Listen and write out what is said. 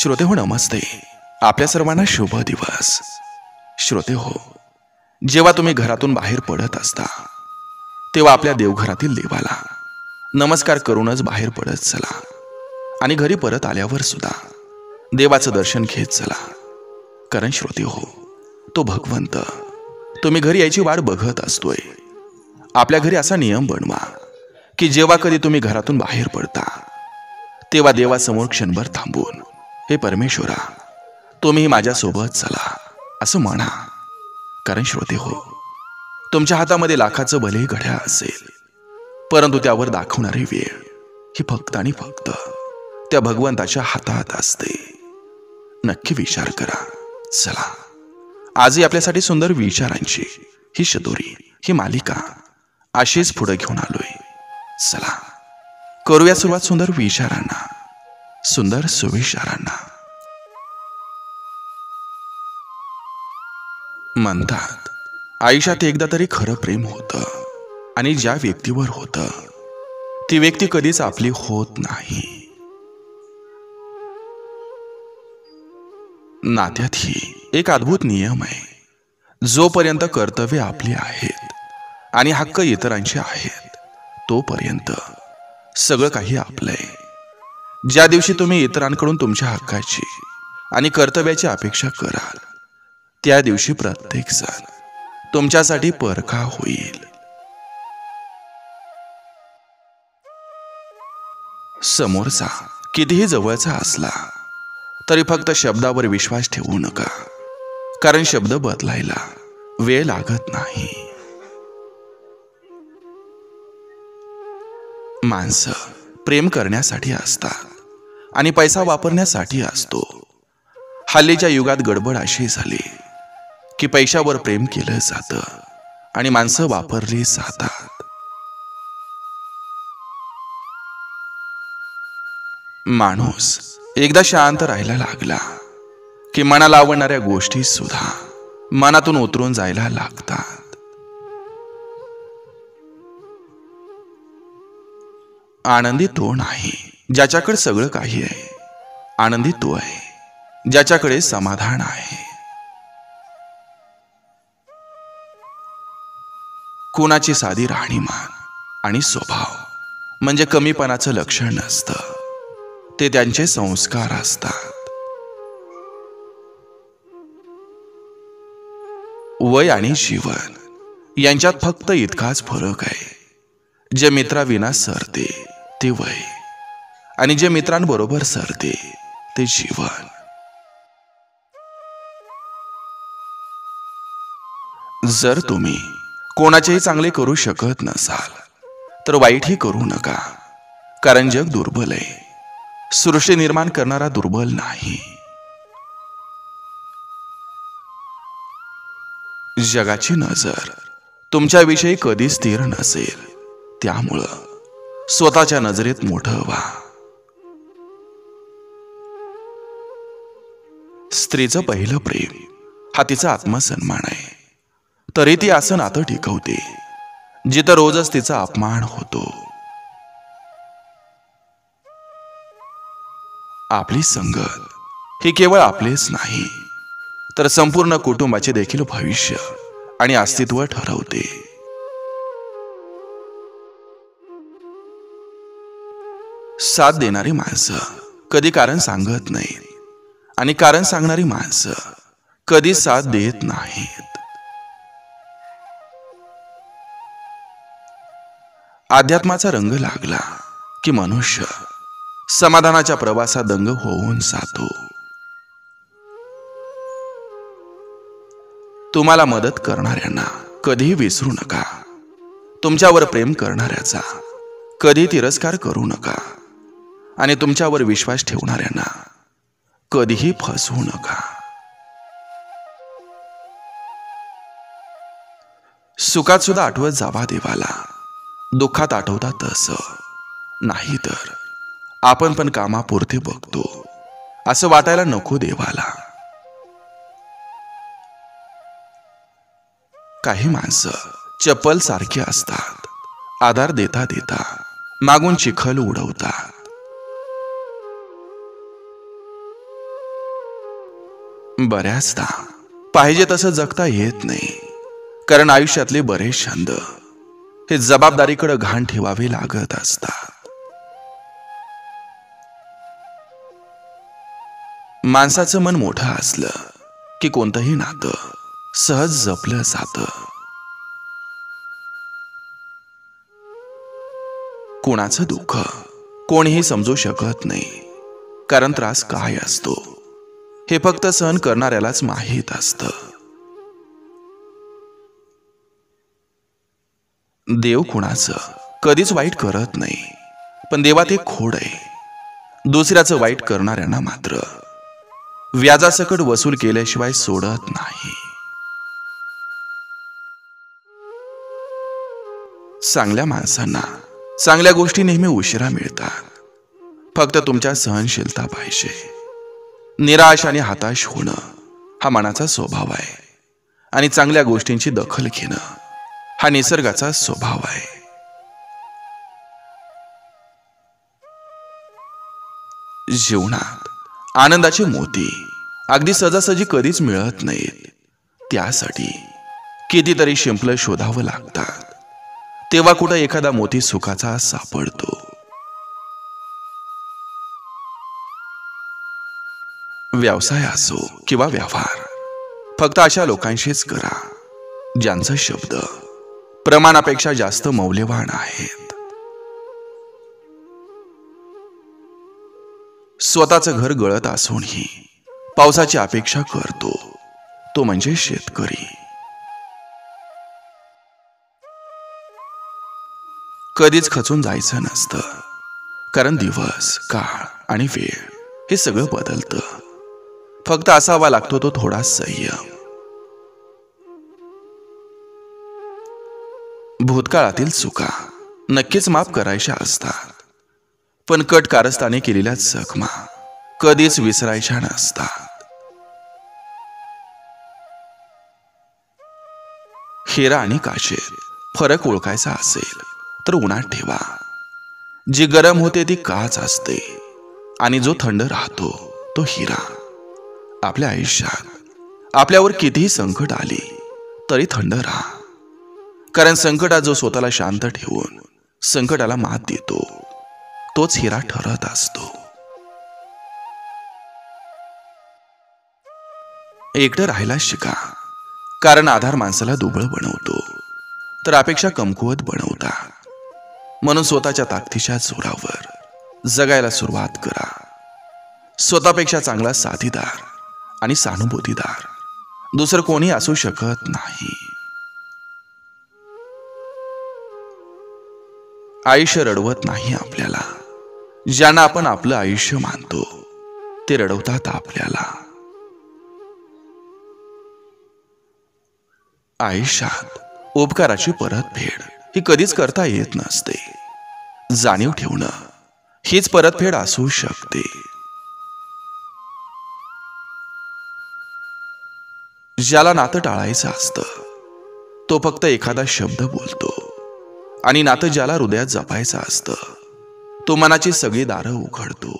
श्रोते हो नमस्ते. आपल्या सर्वांना शुभ दिवस. श्रोते हो, जेव्हा तुम्ही घरातून बाहेर पडत असता तेव्हा आपल्या देवघरातील देवाला नमस्कार करूनच बाहेर पडत चला आणि घरी परत आल्यावर सुद्धा देवाचं दर्शन घेत चला. कारण श्रोते हो, तो भगवंत तुम्ही घरी यायची वाट बघत असतोय. आपल्या घरी असा नियम बनवा की जेव्हा कधी तुम्ही घरातून बाहेर पडता तेव्हा देवासमोर क्षणभर थांबून, हे परमेश्वरा तुम्ही माझ्यासोबत चला असं म्हणा. कारण श्रोते हो, तुमच्या हातामध्ये लाखाचं भले घड्याळ असेल, परंतु त्यावर दाखवणारी वेळ ही फक्त आणि फक्त त्या भगवंताच्या हातात असते. नक्की विचार करा. चला, आजही आपल्यासाठी सुंदर विचारांची ही शतोरी, ही मालिका अशीच पुढे घेऊन आलोय. चला करूया सुरुवात सुंदर विचारांना, सुंदर सुविचारांना. म्हणतात आयुष्यात एकदा तरी खरं प्रेम होतं आणि ज्या व्यक्तीवर होतं ती व्यक्ती कधीच आपली होत नाही. नात्यातही एक अद्भुत नियम आहे. जोपर्यंत कर्तव्य आपली आहेत आणि हक्क इतरांचे आहेत तोपर्यंत सगळं काही आपलंय. ज्या दिवशी तुम्ही इतरांकडून तुमच्या हक्काची आणि कर्तव्याची अपेक्षा कराल त्या दिवशी प्रत्येक जण तुमच्यासाठी परखा होईल. समोरचा कितीही जवळचा असला तरी फक्त शब्दावर विश्वास ठेवू नका, कारण शब्द बदलायला वेळ लागत नाही. माणसं प्रेम करण्यासाठी असतात आणि पैसा वापरण्यासाठी असतो. हल्लीच्या युगात गडबड अशी झाली की पैशावर प्रेम केलं जातं आणि माणसं वापरली जातात. माणूस एकदा शांत राहायला लागला की मनाला आवडणाऱ्या गोष्टी सुद्धा मनातून उतरून जायला लागतात. आनंदी तो नाही ज्याच्याकडे सगळं काही आहे. आनंदी तो आहे ज्याच्याकडे समाधान आहे. कुणाची साधी राहणीमान आणि स्वभाव म्हणजे कमीपणाचं लक्षण नसतं, ते त्यांचे संस्कार असतात. वय आणि जीवन यांच्यात फक्त इतकाच फरक आहे. जे मित्राविना सरते ते वय आणि जे मित्रांबरोबर सरते ते जीवन. जर तुम्ही कोणाचेही चांगले करू शकत नसाल तर वाईटही करू नका, कारण जग दुर्बल आहे. सृष्टी निर्माण करणारा दुर्बल नाही. जगाची नजर तुमच्याविषयी कधी स्थिर नसेल, त्यामुळं स्वतःच्या नजरेत मोठं व्हा. स्त्रीचं पहिलं प्रेम हा तिचा आत्मसन्मान आहे, तरी ती असं नातं टिकवते जिथं रोजच तिचा अपमान होतो. आपली संगत ही केवळ आपलेच नाही तर संपूर्ण कुटुंबाचे देखील भविष्य आणि अस्तित्व ठरवते. साथ देणारी माणसं कधी कारण सांगत नाहीत आणि कारण सांगणारी माणसं कधी साथ देत नाहीत. अध्यात्माचा रंग लागला की मनुष्य समाधानाच्या प्रवासात दंग होऊन जातो. तुम्हाला मदत करणाऱ्यांना कधीही विसरू नका. तुमच्यावर प्रेम करणाऱ्याचा कधी तिरस्कार करू नका आणि तुमच्यावर विश्वास ठेवणाऱ्यांना कधीही फसवू नका. सुखात सुद्धा आठवत जावा देवाला, दुःखात आठवता तसं नाही तर आपण पण कामापुरते बघतो असं वाटायला नको देवाला. काही माणसं चप्पल सारखी असतात, आधार देता देता मागून चिखल उडवतात. बऱ्याचदा पाहिजे तसं जगता येत नाही, कारण आयुष्यातले बरेच छंद हे जबाबदारीकडे घाण ठेवावे लागत असतात. माणसाचं मन मोठं असलं की कोणतंही नातं सहज जपलं जातं. कोणाचं दुःख कोणीही समजू शकत नाही, कारण त्रास काय असतो हे फक्त सहन करणाऱ्यालाच माहीत असतं. देव कुणाचं कधीच वाईट करत नाही, पण देवात एक खोड आहे. दुसऱ्याचं वाईट करणाऱ्यांना मात्र व्याजासकट वसूल केल्याशिवाय सोडत नाही. चांगल्या माणसांना चांगल्या गोष्टी नेहमी उशिरा मिळतात. फक्त तुमच्या सहनशीलता पाहिजे. निराश आणि हताश होणं हा मनाचा स्वभाव आहे, आणि चांगल्या गोष्टींची दखल घेणं हा निसर्गाचा स्वभाव आहे. जीवनात आनंदाचे मोती अगदी सहजासहजी कधीच मिळत नाहीत. त्यासाठी कितीतरी शिंपलं शोधावं लागतात. तेव्हा कुठं एखादा मोती सुखाचा सापडतो. व्यवसाय असो किंवा व्यवहार, फक्त अशा लोकांशीच करा ज्यांचा शब्द प्रमाणापेक्षा जास्त मौल्यवान आहेत. स्वतःचं घर गळत असूनही पावसाची अपेक्षा करतो तो म्हणजे शेतकरी. कधीच खचून जायचं नसतं, कारण दिवस, काळ आणि वेळ हे सगळं बदलतं. फक्त असावा लागतो तो थोडा संयम. भूतकाळातील चुका नक्कीच माफ करायच्या असतात, पण कट कारस्थाने केलेल्या जखमा कधीच विसरायच्या नसतात. हिरा आणि काचेत फरक ओळखायचा असेल तर उन्हात ठेवा. जी गरम होते ती काच असते, आणि जो थंड राहतो तो हिरा. आपल्या आयुष्यात आपल्यावर कितीही संकट आली तरी थंड राहा, कारण संकटात जो स्वतःला शांत ठेवून संकटाला मात देतो तोच हिरा ठरत असतो. एकटं राहायला शिका, कारण आधार माणसाला दुबळ बनवतो तर अपेक्षा कमकुवत बनवतात. म्हणून स्वतःच्या ताकदीच्या जोरावर जगायला सुरुवात करा. स्वतःपेक्षा चांगला साथीदार आणि सहानुभूतीदार दुसरं कोणी असू शकत नाही. आयुष्य रडवत नाही आपल्याला. ज्यांना आपण आपलं आयुष्य मानतो ते रडवतात आपल्याला. आयुष्यात उपकाराची परतफेड ही कधीच करता येत नसते. जाणीव ठेवणं हीच परतफेड असू शकते. ज्याला नातं टाळायचं असतं तो फक्त एखादा शब्द बोलतो, आणि नातं ज्याला हृदयात जपायचं असतं तो मनाची सगळी दारं उघडतो.